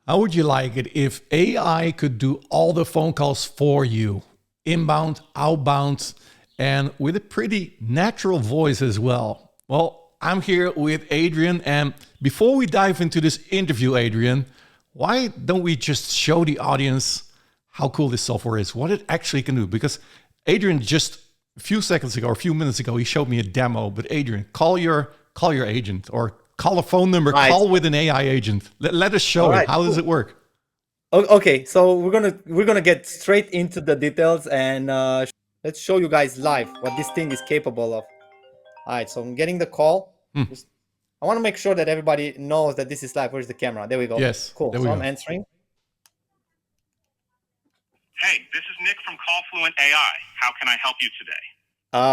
How would you like it if AI could do all the phone calls for you, inbound, outbound, and with a pretty natural voice as well? Well, I'm here with Adrian, and before we dive into this interview, Adrian, why don't we just show the audience how cool this software is, what it actually can do? Because Adrian just a few seconds ago, or a few minutes ago, he showed me a demo. But Adrian, call your agent or call a phone number, Right. call with an AI agent. Let us All show it. right. How does Cool. it work? Okay. So we're gonna get straight into the details and let's show you guys live what this thing is capable of. All right. So I'm getting the call. Hmm. Just I want to make sure that everybody knows that this is live. Where's the camera? There we go. Yes, Cool. there we So I'm go. answering. Hey, this is Nick from Callfluent AI. How can I help you today?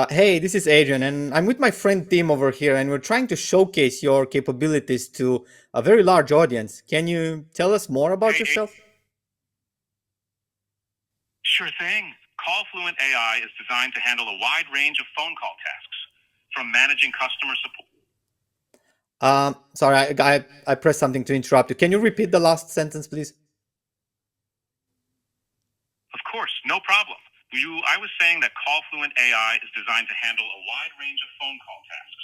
Hey, this is Adrian, and I'm with my friend Tim over here, and we're trying to showcase your capabilities to a very large audience. Can you tell us more about Hey, yourself? Sure thing. Callfluent AI is designed to handle a wide range of phone call tasks, from managing customer support. Sorry, I pressed something to interrupt you. Can you repeat the last sentence, please? Of course, no problem. I was saying that Callfluent AI is designed to handle a wide range of phone call tasks,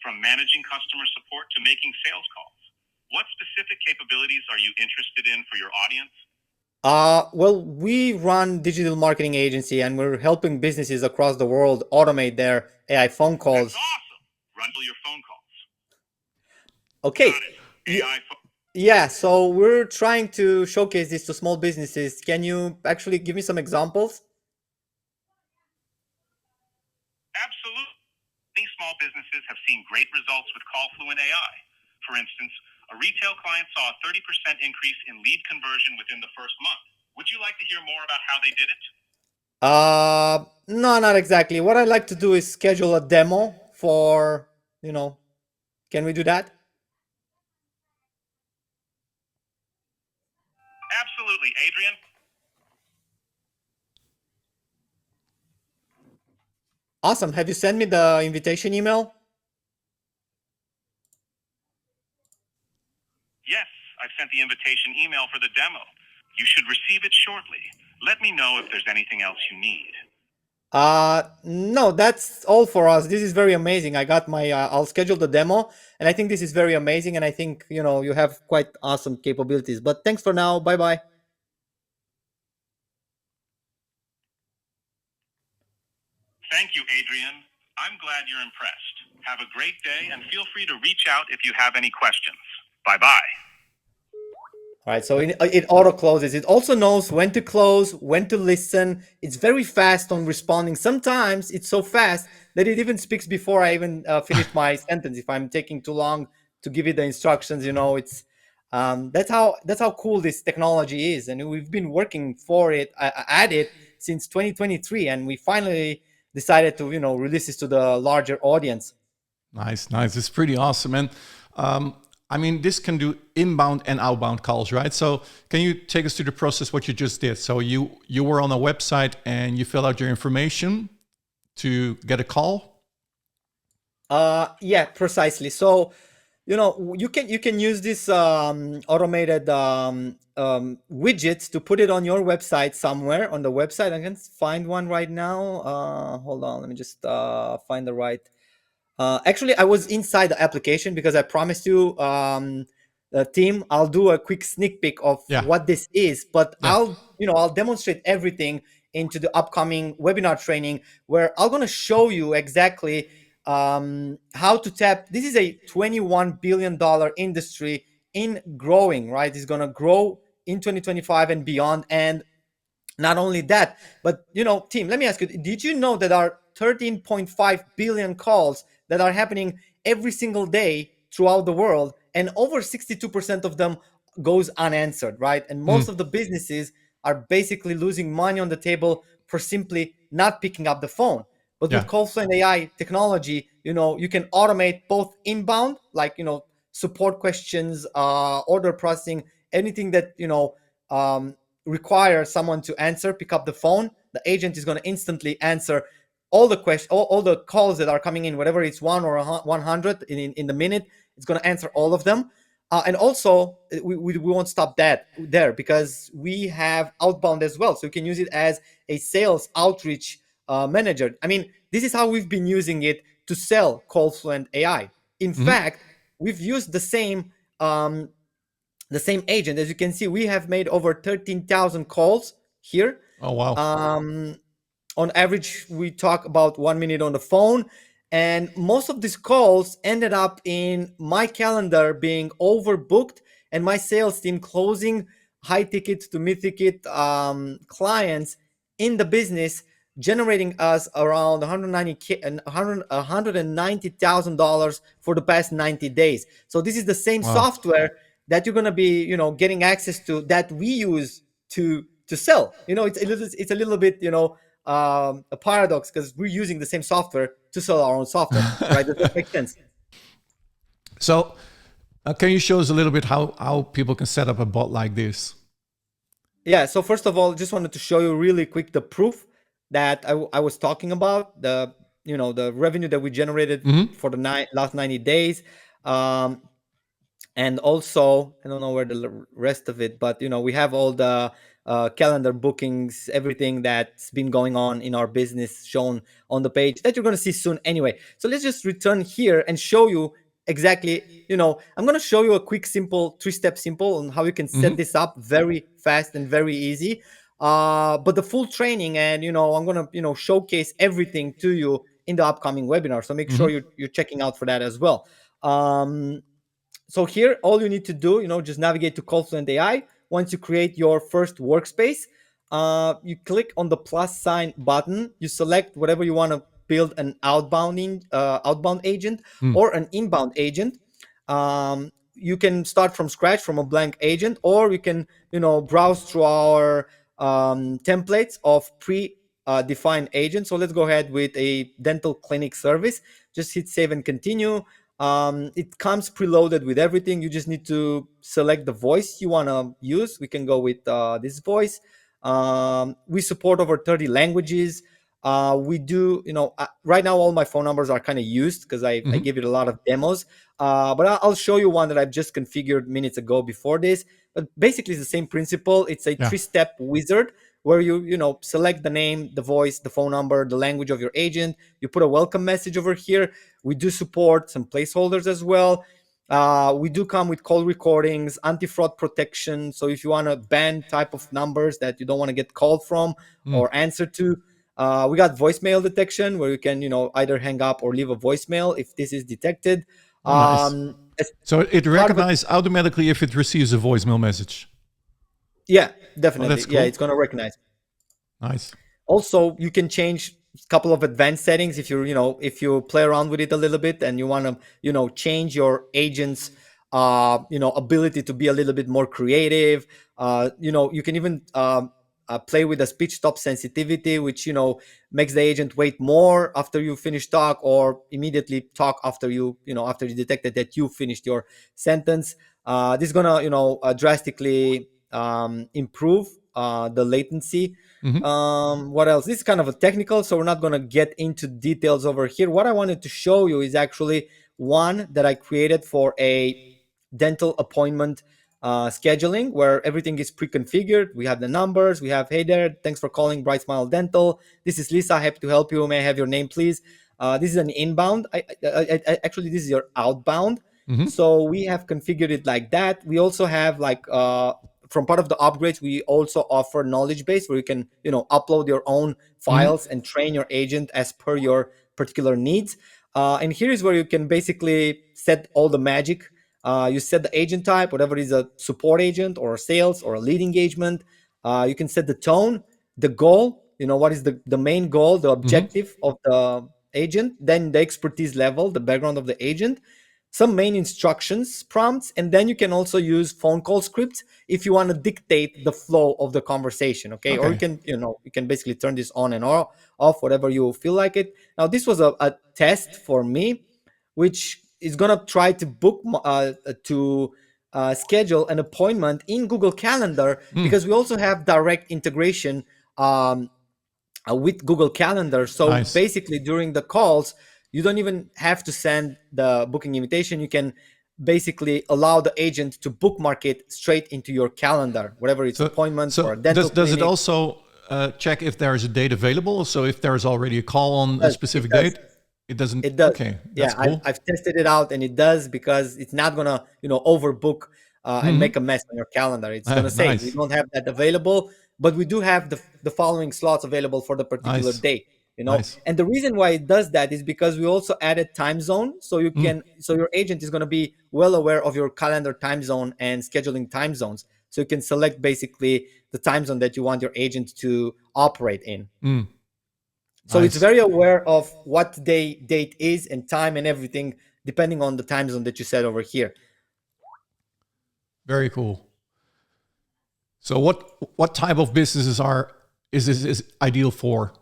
from managing customer support to making sales calls. What specific capabilities are you interested in for your audience? Well, we run digital marketing agency and we're helping businesses across the world automate their AI phone That's calls. awesome. Run your phone calls. Okay. Got it. y- AI. Yeah, so we're trying to showcase this to small businesses. Can you actually give me some examples? Absolutely. Many small businesses have seen great results with Callfluent AI. For instance, a retail client saw a 30% increase in lead conversion within the first month. Would you like to hear more about how they did it? No, not exactly. What I'd like to do is schedule a demo for, you know, can we do that? Absolutely, Adrian. Awesome. Have you sent me the invitation email? Yes, I've sent the invitation email for the demo. You should receive it shortly. Let me know if there's anything else you need. No, that's all for us. This is very amazing. I got my, I'll schedule the demo and I think this is very amazing. And I think, you have quite awesome capabilities, but thanks for now. Bye bye. Thank you, Adrian. I'm glad you're impressed. Have a great day and feel free to reach out if you have any questions. Bye bye. All right, so it auto closes. It also knows when to close, when to listen. It's very fast on responding. Sometimes it's so fast that it even speaks before I even finish my sentence. If I'm taking too long to give it the instructions, it's that's how cool this technology is, and we've been working for it at it since 2023, and we finally decided to release this to the larger audience. Nice, nice. It's pretty awesome. And um, I mean, this can do inbound and outbound calls, right? So can you take us through the process, what you just did? So you were on a website and you fill out your information to get a call? Yeah, precisely. So, you can use this automated widgets to put it on your website somewhere on the website. I can find one right now. Hold on, let me just find the right. Actually, I was inside the application because I promised you, team, I'll do a quick sneak peek of Yeah, what this is, but yeah. I'll demonstrate everything into the upcoming webinar training where I'm gonna show you exactly how to tap. This is a $21 billion industry in growing, right? It's gonna grow in 2025 and beyond, and not only that, but team, let me ask you, did you know that there are 13.5 billion calls that are happening every single day throughout the world, and over 62% of them goes unanswered, right? And Mm, most of the businesses are basically losing money on the table for simply not picking up the phone. But with yeah, Callflow AI technology, you can automate both inbound, like support questions, order processing, anything that um, require someone to answer, pick up the phone. The agent is going to instantly answer all the questions, all the calls that are coming in, whatever it's one or 100 in the minute. It's going to answer all of them. And also, we won't stop that there, because we have outbound as well. So you can use it as a sales outreach manager. I mean, this is how we've been using it to sell CallFluent AI. In Hmm. fact, we've used um, the same agent. As you can see, we have made over 13,000 calls here. Oh, wow. Um, on average, we talk about 1 minute on the phone, and most of these calls ended up in my calendar being overbooked, and my sales team closing high ticket to mid ticket clients in the business, generating us around 190K and $190,000 for the past 90 days. So this is the same Wow. software that you're going to be, getting access to, that we use to sell. It's a little bit, a paradox, because we're using the same software to sell our own software, right? Does that make sense? So, can you show us a little bit how people can set up a bot like this? Yeah. So first of all, just wanted to show you really quick the proof that I was talking about, the revenue that we generated Hmm. for the last 90 days. Um, and also, I don't know where the rest of it, but we have all the calendar bookings, everything that's been going on in our business shown on the page that you're going to see soon anyway. So let's just return here and show you exactly. I'm going to show you a quick simple 3-step simple on how you can set Hmm. this up very fast and very easy. But the full training, and I'm going to showcase everything to you in the upcoming webinar, so make sure Hmm. you're checking out for that as well. So here, all you need to do, just navigate to CallFluent AI. Once you create your first workspace, you click on the plus sign button. You select whatever you want to build, an outbound agent or an inbound agent. You can start from scratch from a blank agent, or you can, browse through our templates of defined agents. So let's go ahead with a dental clinic service. Just hit save and continue. It comes preloaded with everything. You just need to select the voice you want to use. We can go with this voice. We support over 30 languages. We do, right now all my phone numbers are kind of used because I Hmm. give it a lot of demos. But I'll show you one that I've just configured minutes ago before this. But basically, it's the same principle. It's a Yeah. 3-step wizard where you select the name, the voice, the phone number, the language of your agent. You put a welcome message over here. We do support some placeholders as well. We do come with call recordings, anti-fraud protection. So if you want to ban type of numbers that you don't want to get called from Mm. or answer to, we got voicemail detection where you can, either hang up or leave a voicemail if this is detected. Oh, nice. As So it part of it, recognizes automatically if it receives a voicemail message. yeah, Oh, definitely, that's yeah, cool. it's gonna recognize. Nice. Also, you can change a couple of advanced settings if you play around with it a little bit and you want to change your agent's ability to be a little bit more creative. You can even play with the speech stop sensitivity, which makes the agent wait more after you finish talk, or immediately talk after after you detected that you finished your sentence. This is gonna drastically improve the latency. Hmm. What else? This is kind of a technical, so we're not going to get into details over here. What I wanted to show you is actually one that I created for a dental appointment scheduling, where everything is pre-configured. We have the numbers. We have, hey there, thanks for calling Bright Smile Dental. This is Lisa. Happy to help you. May I have your name, please? This is an inbound. Actually, this is your outbound. Hmm. So we have configured it like that. We also have like from part of the upgrades, we also offer knowledge base where you can upload your own Hmm. files and train your agent as per your particular needs. And here is where you can basically set all the magic. You set the agent type, whatever is a support agent or a sales or a lead engagement. You can set the tone, the goal. What is the main goal, the Hmm. objective of the agent, then the expertise level, the background of the agent, some main instructions prompts, and then you can also use phone call scripts if you want to dictate the flow of the conversation. Okay, or you Okay. can basically turn this on and off, whatever you feel like it. Now this was a test for me, which is gonna try to schedule an appointment in Google Calendar, Mm. because we also have direct integration with Google Calendar. So Nice. basically, during the calls, you don't even have to send the booking invitation. You can basically allow the agent to bookmark it straight into your calendar, whatever it's So, appointment for so a dental does it clinic. also check if there is a date available? So if there's already a call on a It specific does. date, it doesn't. It does. Okay, Yeah, that's cool. I've tested it out, and it does, because it's not gonna, overbook and Hmm. make a mess on your calendar. It's gonna say we Nice, don't have that available, but we do have the following slots available for the particular nice, day. nice. And the reason why it does that is because we also added time zone, so Mm, so your agent is gonna be well aware of your calendar time zone and scheduling time zones, so you can select basically the time zone that you want your agent to operate in. mm, So it's nice. very aware of what date is and time and everything, depending on the time zone that you set over here. Very cool. So what type of businesses is this is ideal for?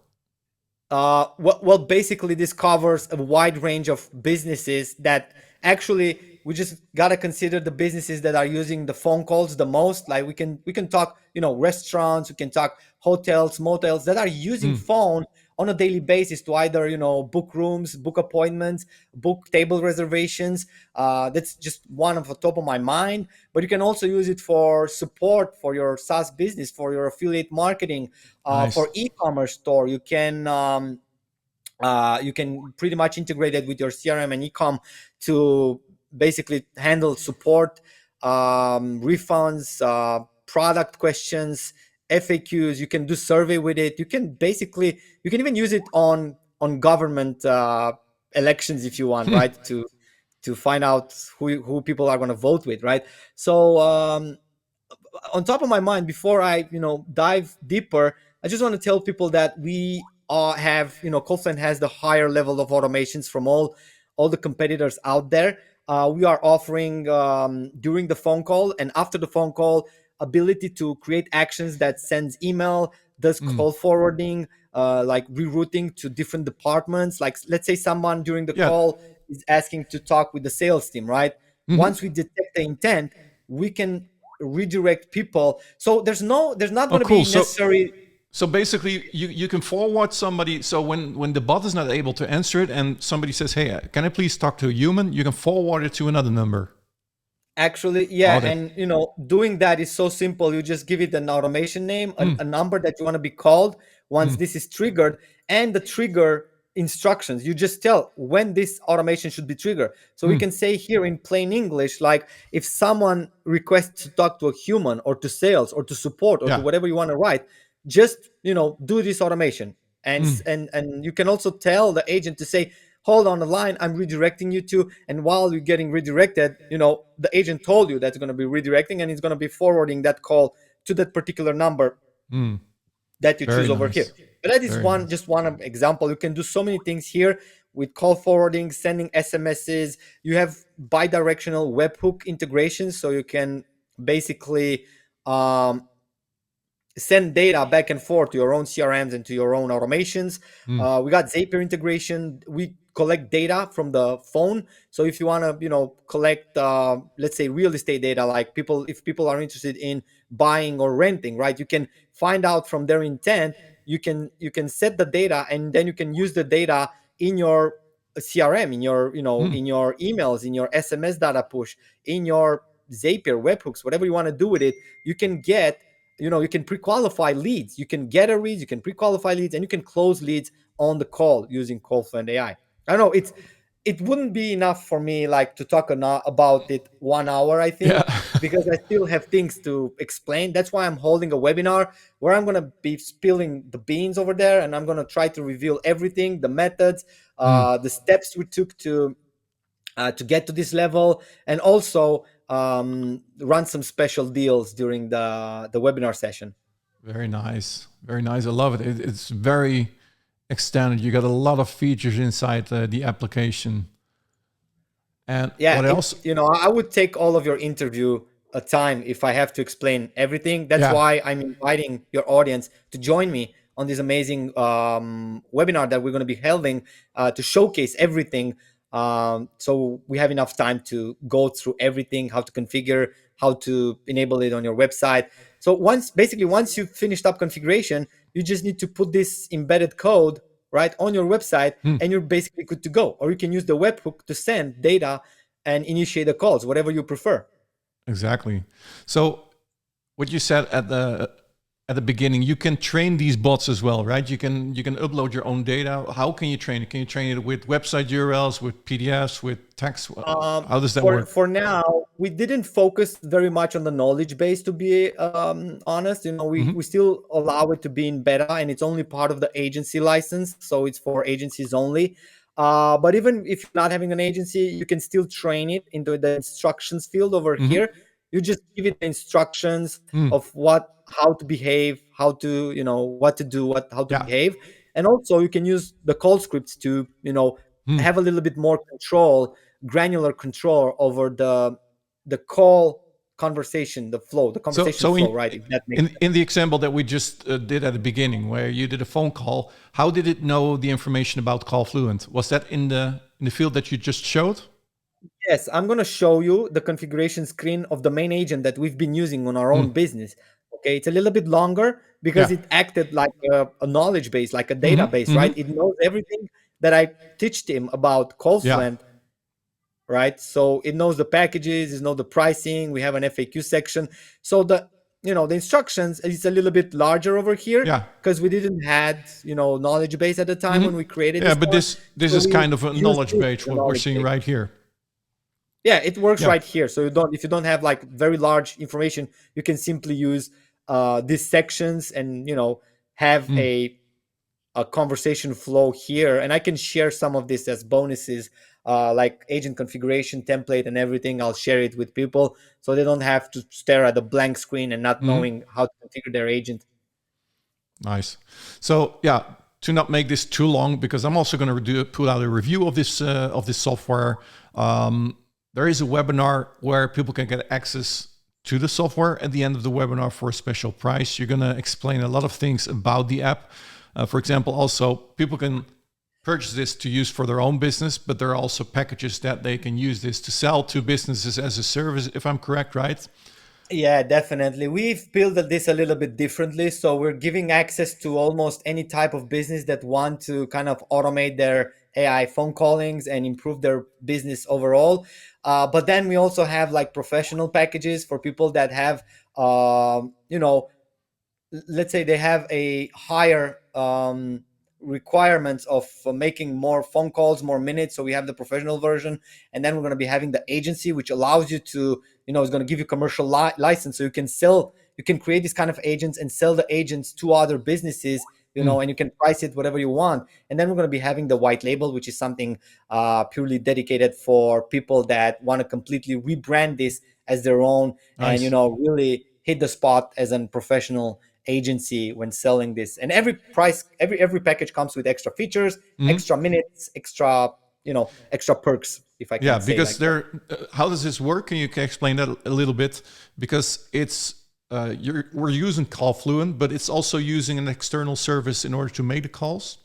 Well, basically, this covers a wide range of businesses that actually we just gotta consider the businesses that are using the phone calls the most. Like we can talk, restaurants, we can talk hotels, motels that are using Mm, phone on a daily basis to either book rooms, book appointments, book table reservations. That's just one of the top of my mind. But you can also use it for support for your SaaS business, for your affiliate marketing, nice. for e-commerce store. You can pretty much integrate it with your CRM and ecom to basically handle support, refunds, product questions, FAQs. You can do survey with it. You can even use it on government elections if you want, right? To find out who people are going to vote with, right? So on top of my mind, before I dive deeper, I just want to tell people that we have Coldflame has the higher level of automations from all the competitors out there. We are offering during the phone call and after the phone call ability to create actions that sends email, does Mm, call forwarding, like rerouting to different departments. Like let's say someone during the yeah. call is asking to talk with the sales team, right? Hmm. Once we detect the intent, we can redirect people. So there's not Oh, going to cool. be So necessary. so basically, you can forward somebody. So when the bot is not able to answer it, and somebody says, "Hey, can I please talk to a human?" You can forward it to another number. Actually, yeah, Oh, that. and doing that is so simple. You just give it an automation name, a Mm, number that you want to be called once mm, this is triggered, and the trigger instructions. You just tell when this automation should be triggered. So we mm, can say here in plain English, like if someone requests to talk to a human or to sales or to support or to yeah. whatever you want to write, just do this automation. And Mm, and you can also tell the agent to say, hold on the line, I'm redirecting you to. And while you're getting redirected, the agent told you that's going to be redirecting, and it's going to be forwarding that call to that particular number mm. that you choose Very over here. nice. But that is Very nice. just one example. You can do so many things here with call forwarding, sending SMSs. You have bi-directional webhook integrations, so you can basically um, send data back and forth to your own CRMs and to your own automations. Mm, We got Zapier integration. We collect data from the phone. So if you want to, collect, let's say, real estate data, like if people are interested in buying or renting, right? You can find out from their intent. You can set the data, and then you can use the data in your CRM, in your, mm, in your emails, in your SMS data push, in your Zapier webhooks, whatever you want to do with it. You can get you can pre-qualify leads. You can get a leads, you can pre-qualify leads, and you can close leads on the call using Callflow AI. I don't know, it wouldn't be enough for me like to talk about it 1 hour, I yeah. think, because I still have things to explain. That's why I'm holding a webinar where I'm going to be spilling the beans over there, and I'm going to try to reveal everything, the methods, Mm, the steps we took to get to this level, and also run some special deals during the webinar session. very nice. Very nice. I love it. It's very extended. You got a lot of features inside the application. And Yeah, what else? I would take all of your interview time if I have to explain everything. That's Yeah. why I'm inviting your audience to join me on this amazing webinar that we're going to be holding to showcase everything. So we have enough time to go through everything, how to configure, how to enable it on your website. So once you've finished up configuration, you just need to put this embedded code right on your website, Mm, and you're basically good to go. Or you can use the webhook to send data and initiate the calls, whatever you prefer. Exactly. So what you said at the beginning, you can train these bots as well, right? You can upload your own data. How can you train it? Can you train it with website URLs, with PDFs, with text? How does that work? For now, we didn't focus very much on the knowledge base, to be honest. We still allow it to be in beta, and it's only part of the agency license, so it's for agencies only. But even if you're not having an agency, you can still train it into the instructions field over here. You just give it the instructions of how to behave, how to, what to do, how to Yeah. behave. And also you can use the call scripts to, have a little bit more control, granular control over the call conversation, the flow, the conversation So flow, right? If that makes sense. in the example that we just did at the beginning, where you did a phone call, how did it know the information about CallFluent? Was that in the field that you just showed? Yes, I'm going to show you the configuration screen of the main agent that we've been using on our own business. Okay, it's a little bit longer because Yeah. it acted like a knowledge base, like a Mm-hmm. database, right? It knows everything that I teached him about Yeah. CallFluent, right? So it knows the packages, it knows the pricing. We have an FAQ section. So the instructions is a little bit larger over here Yeah. because we didn't had knowledge base at the time when we created Yeah, this but one. this So is we kind of a used knowledge this base, as a what we're knowledge seeing base. right here. Yeah, it works Yeah. right here. So if you don't have like very large information, you can simply use these sections and have a conversation flow here. And I can share some of this as bonuses, like agent configuration template and everything. I'll share it with people so they don't have to stare at a blank screen and not knowing how to configure their agent. Nice. So yeah, to not make this too long, because I'm also going to put out a review of this software. There is a webinar where people can get access to the software at the end of the webinar for a special price. You're going to explain a lot of things about the app. For example, also people can purchase this to use for their own business, but there are also packages that they can use this to sell to businesses as a service, if I'm correct, right? Yeah, definitely. We've built this a little bit differently. So we're giving access to almost any type of business that want to kind of automate their AI phone callings and improve their business overall. But then we also have like professional packages for people that have, let's say they have a higher requirements of making more phone calls, more minutes. So we have the professional version, and then we're going to be having the agency, which allows you to, is going to give you commercial license, so you can create these kind of agents and sell the agents to other businesses, and you can price it whatever you want. And then we're going to be having the white label, which is something purely dedicated for people that want to completely rebrand this as their own. Nice. And really hit the spot as a professional agency when selling this. And every package comes with extra features, extra minutes, extra perks, if I can say. Because like how does this work? Can you explain that a little bit? Because it's we're using CallFluent, but it's also using an external service in order to make the calls.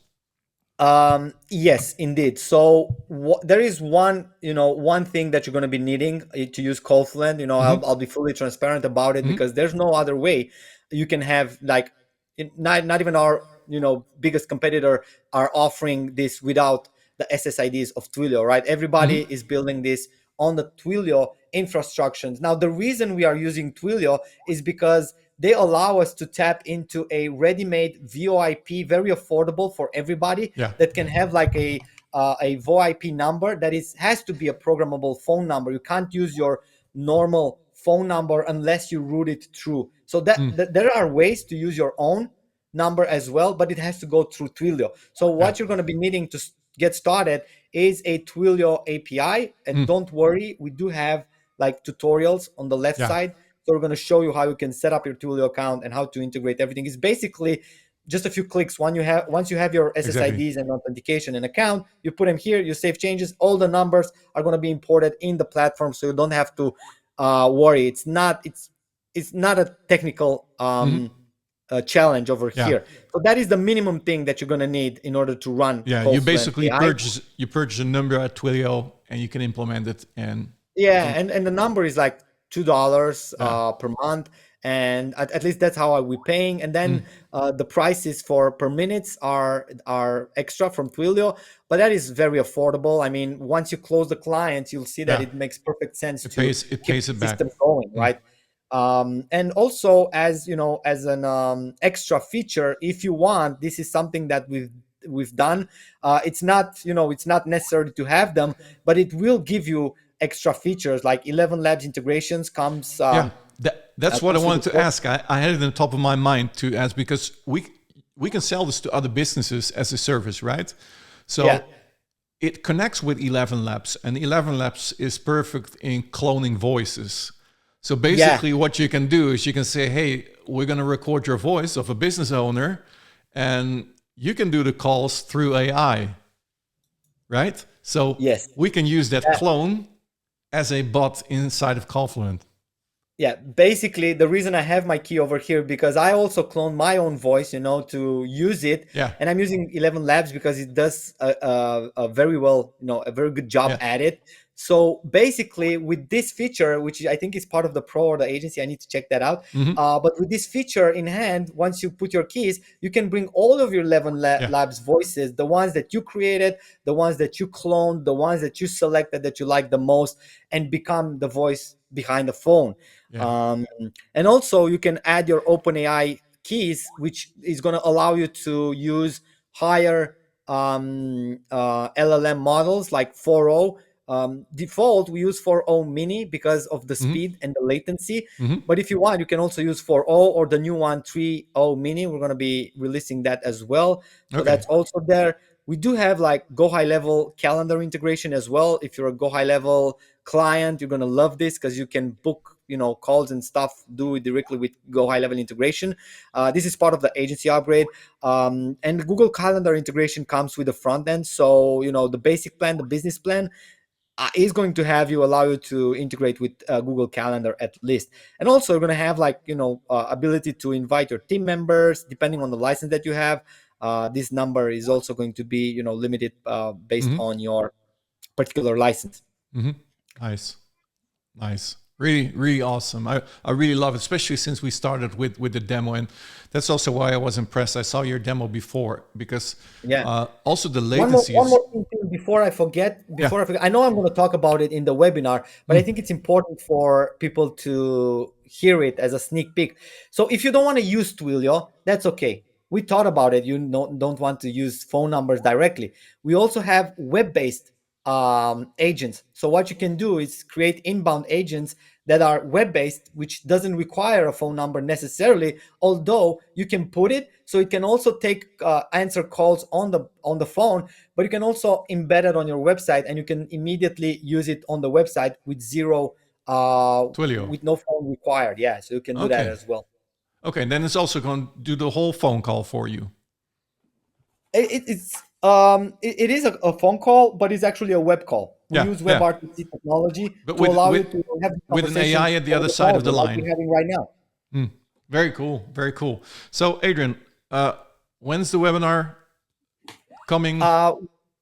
Yes, indeed. So there is one thing that you're going to be needing to use CallFluent. I'll be fully transparent about it because there's no other way you can have like not even our biggest competitor are offering this without the SSIDs of Twilio, right? Everybody is building this on the Twilio infrastructures. Now, the reason we are using Twilio is because they allow us to tap into a ready-made VoIP, very affordable for everybody, that can have like a VoIP number that has to be a programmable phone number. You can't use your normal phone number unless you route it through. So that there are ways to use your own number as well, but it has to go through Twilio. So what you're going to be needing to get started is a Twilio API. And don't worry, we do have like tutorials on the left side. So we're going to show you how you can set up your Twilio account and how to integrate everything. It's basically just a few clicks. Once you have your SSIDs and authentication and account, you put them here, you save changes. All the numbers are going to be imported in the platform, so you don't have to worry. It's not a technical challenge over here. So that is the minimum thing that you're going to need in order to run. You basically purchase a number at Twilio and you can implement it. And and the number is like $2 per month. and at least that's how we're paying. And then the prices for per minutes are extra from Twilio, but that is very affordable. I mean, once you close the client, you'll see that Yeah. it makes perfect sense It to pays it keep pays it the back. system going, right? And also, as you know, as an extra feature, if you want, this is something that we've done. It's not, it's not necessary to have them, but it will give you extra features like 11 Labs integrations Yeah. That's what I comes with wanted the to core. ask. I had it on the top of my mind to ask because we can sell this to other businesses as a service, right? Yeah, So it connects with 11 Labs, and 11 Labs is perfect in cloning voices. So yeah, basically, what you can do is you can say, "Hey, we're going to record your voice of a business owner, and you can do the calls through AI, right?" So yes. we can use that clone as a bot inside of Confluent. Yeah, basically the reason I have my key over here because I also clone my own voice, to use it, Yeah, and I'm using 11 Labs because it does a very well, a very good job yeah. at it. So basically, with this feature, which I think is part of the Pro or the agency, I need to check that out. Hmm. But with this feature in hand, once you put your keys, you can bring all of your 11 Yeah. Labs voices, the ones that you created, the ones that you cloned, the ones that you selected that you like the most, and become the voice behind the phone. Yeah. um, and also you can add your OpenAI keys, which is going to allow you to use higher LLM models like 4.0. Default we use 4.0 mini because of the Hmm. speed and the latency, Hmm. but if you want you can also use 4.0 or the new one 3.0 mini. We're going to be releasing that as well, so Okay. that's also there. We do have like Go High Level calendar integration as well. If you're a Go High Level client, you're gonna love this because you can book, calls and stuff, do it directly with Go High Level integration. This is part of the agency upgrade. And the Google Calendar integration comes with the front end. So the basic plan, the business plan, is going to have you allow you to integrate with Google Calendar at least. And also you're going to have like ability to invite your team members depending on the license that you have. This number is also going to be limited based Hmm. on your particular license. Hmm. Nice. Nice. Really, really awesome. I really love it, especially since we started with the demo. And that's also why I was impressed. I saw your demo before because Yeah. also the One more, latency one is, more thing too, before I forget. yeah. I know I'm going to talk about it in the webinar, but I Mm. think it's important for people to hear it as a sneak peek. So if you don't want to use Twilio, that's okay. We thought about it. You don't want to use phone numbers directly. We also have web-based agents. So what you can do is create inbound agents that are web-based, which doesn't require a phone number necessarily, although you can put it so it can also take answer calls on the phone, but you can also embed it on your website and you can immediately use it on the website with zero Twilio. with no phone required. Yeah, so you can do that Okay. as well. Okay. And then it's also going to do the whole phone call for you. It is a phone call, but it's actually a web call. We Yeah. use Yeah. WebRTC technology But to allow you to have this with an conversation AI at the over other the side of browser the like line. we're having right now. Mm. Very cool. Very cool. So, Adrian, when's the webinar coming? Uh,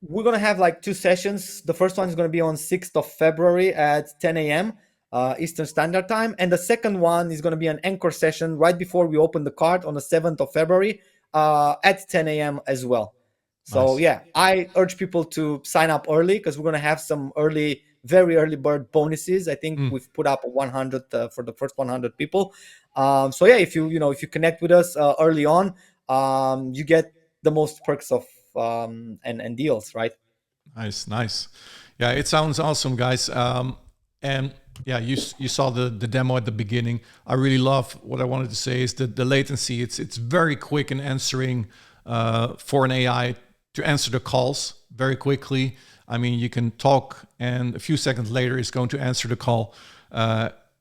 we're gonna have like two sessions. The first one is gonna be on 6th of February at 10 a.m. Eastern Standard Time, and the second one is gonna be an anchor session right before we open the card on the 7th of February at 10 a.m. as well. So Nice. yeah, I urge people to sign up early because we're gonna have some very early bird bonuses. I think Mm. we've put up 100 for the first 100 people. So yeah, if you connect with us early on, you get the most perks of and deals, right? Nice, nice. Yeah, it sounds awesome, guys. And yeah, you saw the demo at the beginning. I really love what I wanted to say is that the latency. It's very quick in answering for an AI to answer the calls very quickly. I mean, you can talk, and a few seconds later, it's going to answer the call.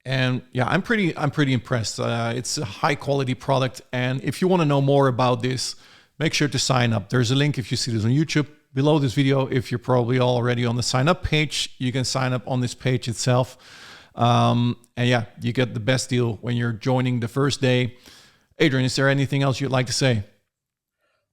And yeah, I'm pretty impressed. It's a high quality product, and if you want to know more about this, make sure to sign up. There's a link if you see this on YouTube below this video. If you're probably already on the sign up page, you can sign up on this page itself. And yeah, you get the best deal when you're joining the first day. Adrian, is there anything else you'd like to say?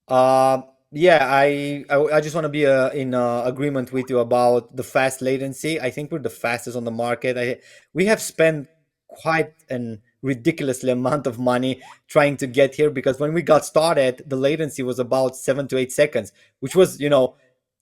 Uh, yeah, I just want to be in agreement with you about the fast latency. I think we're the fastest on the market. We have spent quite an ridiculously amount of money trying to get here, because when we got started, the latency was about 7 to 8 seconds, which was,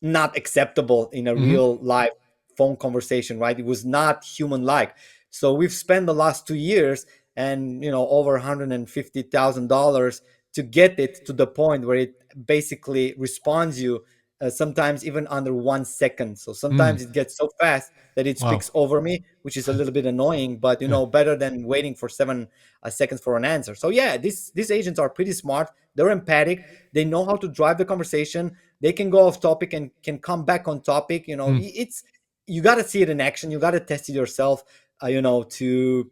not acceptable in a Hmm. real live phone conversation, right? It was not human like. So we've spent the last 2 years and, over $150,000 to get it to the point where it basically responds you, sometimes even under 1 second. So Mm. sometimes it gets so fast that it Wow. speaks over me, which is a little bit annoying, but Yeah. better than waiting for 7 seconds for an answer. So yeah, these agents are pretty smart. They're empathic. They know how to drive the conversation. They can go off topic and can come back on topic. Mm. It's you got to see it in action. You got to test it yourself. To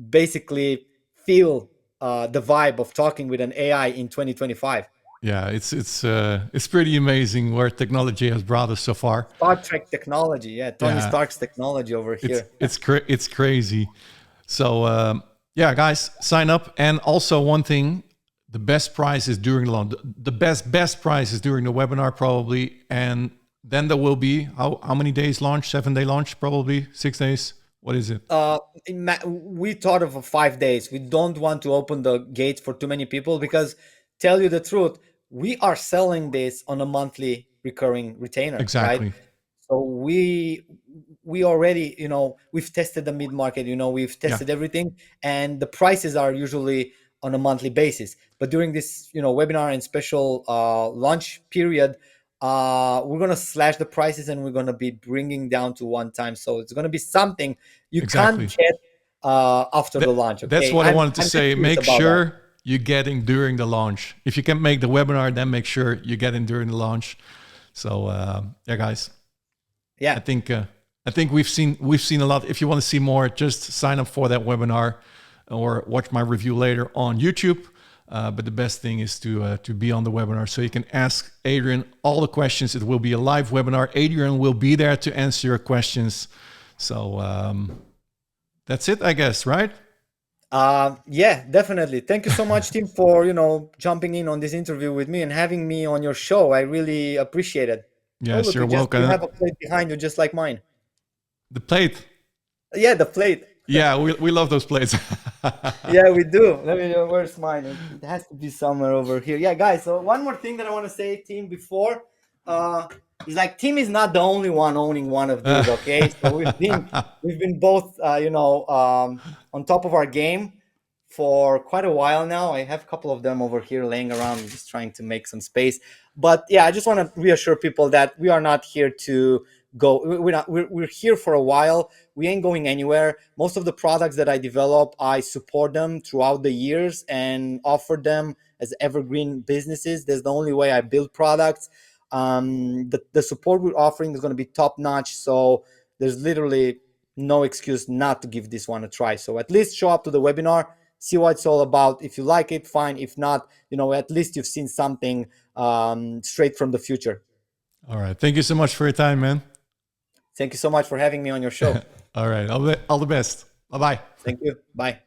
basically feel the vibe of talking with an AI in 2025. Yeah, it's pretty amazing where technology has brought us so far. Star Trek technology, yeah, Tony Yeah, Stark's technology over here. it's crazy. So yeah, guys, sign up. And also one thing, the best price is during the launch. The best price is during the webinar probably, and then there will be how many days launch? 7-day launch probably, 6 days. What is it? We thought of 5 days. We don't want to open the gates for too many people because, tell you the truth, we are selling this on a monthly recurring retainer, right? Exactly. So we already, we've tested the mid market, we've Yeah. tested everything, and the prices are usually on a monthly basis. But during this, webinar and special launch period, we're gonna slash the prices and we're gonna be bringing down to one time. So it's gonna be something you can't Exactly. get after the launch. That's Okay, what I I'm wanted to I'm just say. curious Make about that. sure you're getting during the launch. If you can make the webinar, then make sure you get in during the launch. So yeah, guys, I Yeah. think we've seen a lot. If you want to see more, just sign up for that webinar or watch my review later on YouTube. But the best thing is to be on the webinar so you can ask Adrian all the questions. It will be a live webinar. Adrian will be there to answer your questions. So that's it, I guess, right? Yeah, definitely. Thank you so much, Tim, for jumping in on this interview with me and having me on your show. I really appreciate it. Oh, Yes, look, you're you welcome. have a plate behind you, just like mine. The plate. Yeah, the plate. Yeah, we love those plates. Yeah, we do. Let me know where's mine. It has to be somewhere over here. Yeah, guys. So one more thing that I want to say, Tim, before uh, is like Tim is not the only one owning one of these. Okay, so we've been both on top of our game for quite a while now. I have a couple of them over here laying around, just trying to make some space. But yeah, I just want to reassure people that we are not here to go. We're here for a while. We ain't going anywhere. Most of the products that I develop, I support them throughout the years and offer them as evergreen businesses. That's the only way I build products. The support we're offering is going to be top notch. So there's literally no excuse not to give this one a try. So at least show up to the webinar, see what it's all about. If you like it, fine. If not, at least you've seen something straight from the future. All right. Thank you so much for your time, man. Thank you so much for having me on your show. All right. All the best. Bye bye. Thank you. Bye.